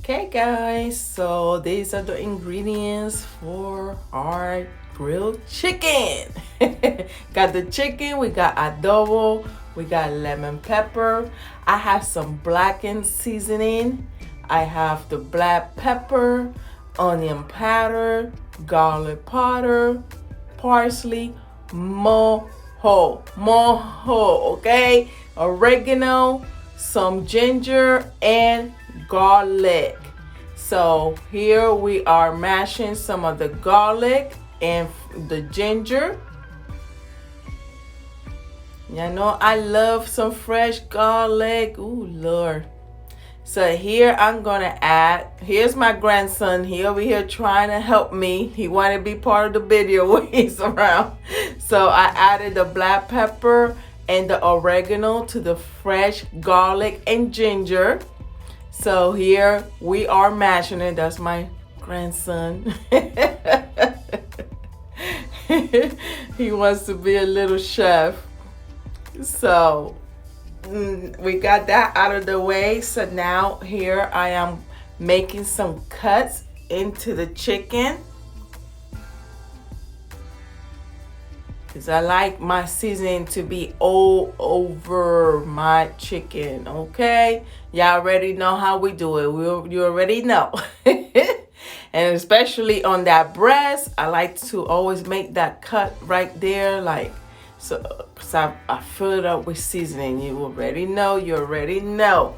Okay, guys, so these are the ingredients for our grilled chicken. Got the chicken, we got adobo, we got lemon pepper. I have some blackened seasoning. I have the black pepper, onion powder, garlic powder, parsley, mojo, okay? Oregano, some ginger, and garlic. So here we are mashing some of the garlic and the ginger. You know, I love some fresh garlic. Ooh, Lord. So here I'm gonna add, here's my grandson. He over here trying to help me. He wanted to be part of the video when he's around. So I added the black pepper and the oregano to the fresh garlic and ginger. So here we are mashing it. That's my grandson. He wants to be a little chef. So we got that out of the way. So now here I am making some cuts into the chicken, because I like my seasoning to be all over my chicken. Okay, y'all already know how we do it. You already know. And especially on that breast, I like to always make that cut right there, like so I fill it up with seasoning. You already know. You already know.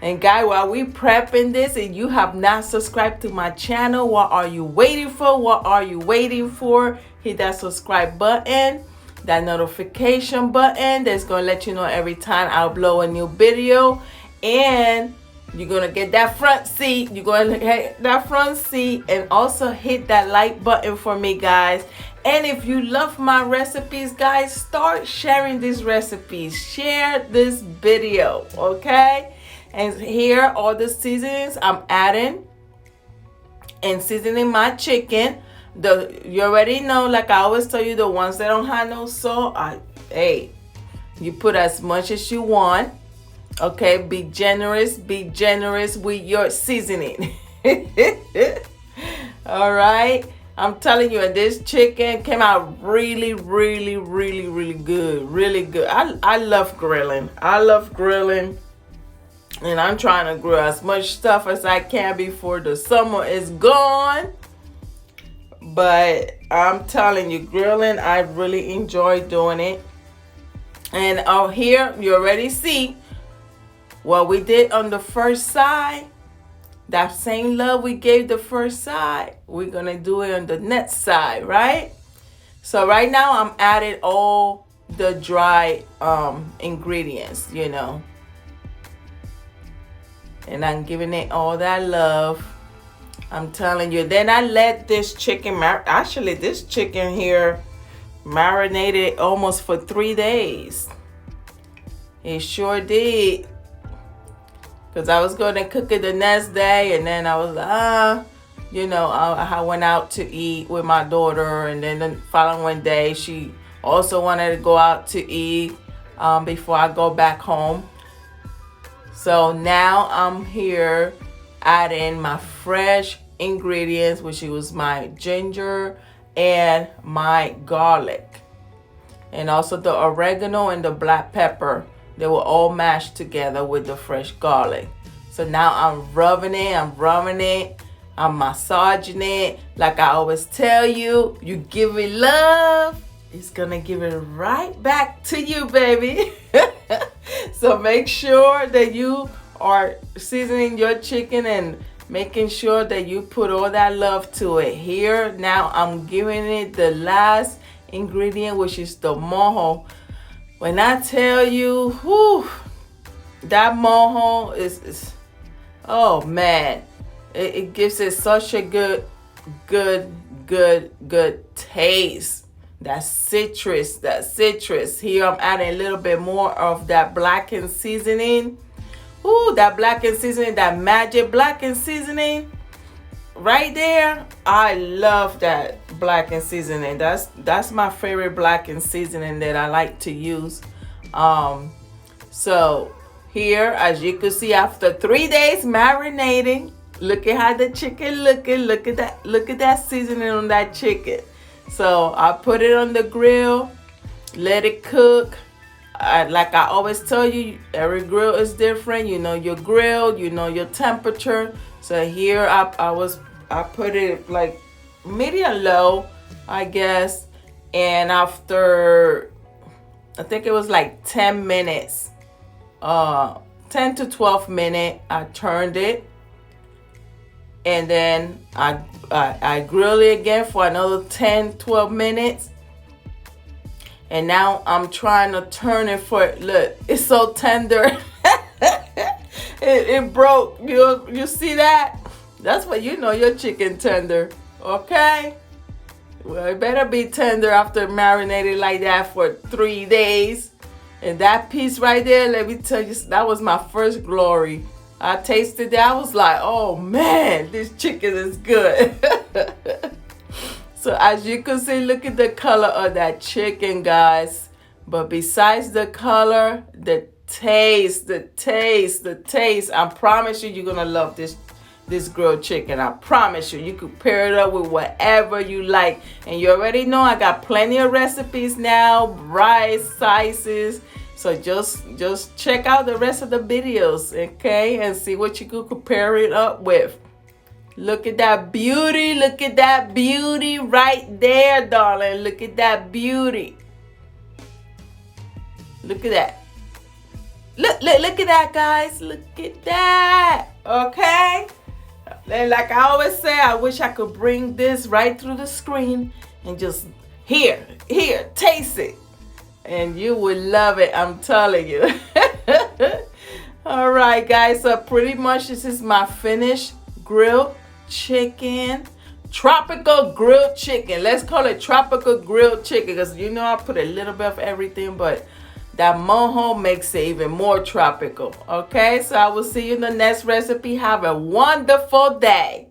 And guys, while we prepping this and you have not subscribed to my channel, what are you waiting for? What are you waiting for? Hit that subscribe button, that notification button that's going to let you know every time I upload a new video. And you're going to get that front seat. You're going to hit that front seat, and also hit that like button for me, guys. And if you love my recipes, guys, start sharing these recipes. Share this video, okay? And here are all the seasonings I'm adding and seasoning my chicken. You already know, like I always tell you, the ones that don't have no salt, hey, you put as much as you want. Okay, be generous with your seasoning. All right. I'm telling you, this chicken came out really good. Really good. I love grilling. And I'm trying to grill as much stuff as I can before the summer is gone. But I'm telling you, grilling, I really enjoy doing it. And out here, you already see what we did on the first side. That same love we gave the first side, we're going to do it on the next side, right? So right now I'm adding all the dry ingredients, you know. And I'm giving it all that love. I'm telling you. Then I let this chicken actually this chicken here marinated almost for 3 days. It sure did. Because I was going to cook it the next day, and then I was you know, I went out to eat with my daughter, and then the following day she also wanted to go out to eat before I go back home. So now I'm here adding my fresh ingredients, which was my ginger and my garlic, and also the oregano and the black pepper. They were all mashed together with the fresh garlic. So now I'm rubbing it, I'm massaging it. Like I always tell you, you give it love, it's gonna give it right back to you, baby. So make sure that you are seasoning your chicken and making sure that you put all that love to it. Here now I'm giving it the last ingredient, which is the mojo. When I tell you, whew, that mojo is oh man, it gives it such a good taste. That citrus. Here I'm adding a little bit more of that blackened seasoning. Ooh, that blackened seasoning, that magic blackened seasoning. Right there, I love that blackened seasoning. That's my favorite blackened seasoning that I like to use. So here, as you can see, after 3 days marinating. Look at how the chicken looking. Look at that. Look at that seasoning on that chicken. So I put it on the grill, let it cook. Like I always tell you, every grill is different. You know your grill, you know your temperature. So here I put it like medium low, I guess. And after, I think it was like 10 minutes, 10 to 12 minutes, I turned it. And then I grill it again for another 10, 12 minutes. And now I'm trying to turn it look, it's so tender. it broke. You see that? That's what you know your chicken tender. Okay? Well, it better be tender after marinating like that for 3 days. And that piece right there, let me tell you, that was my first glory. I tasted that. I was like, oh man, this chicken is good. So as you can see, look at the color of that chicken, guys. But besides the color, the taste. I promise you, you're gonna love this grilled chicken. I promise you. You could pair it up with whatever you like. And you already know I got plenty of recipes now, rice sizes. So just check out the rest of the videos, okay, and see what you could compare it up with. Look at that beauty. Look at that beauty right there, darling. Look at that beauty. Look at that. Look at that, guys. Look at that. Okay? And like I always say, I wish I could bring this right through the screen and just here, taste it. And you will love it, I'm telling you. All right, guys. So pretty much this is my finished grilled chicken. Tropical grilled chicken. Let's call it tropical grilled chicken because you know I put a little bit of everything, but that mojo makes it even more tropical. Okay, so I will see you in the next recipe. Have a wonderful day.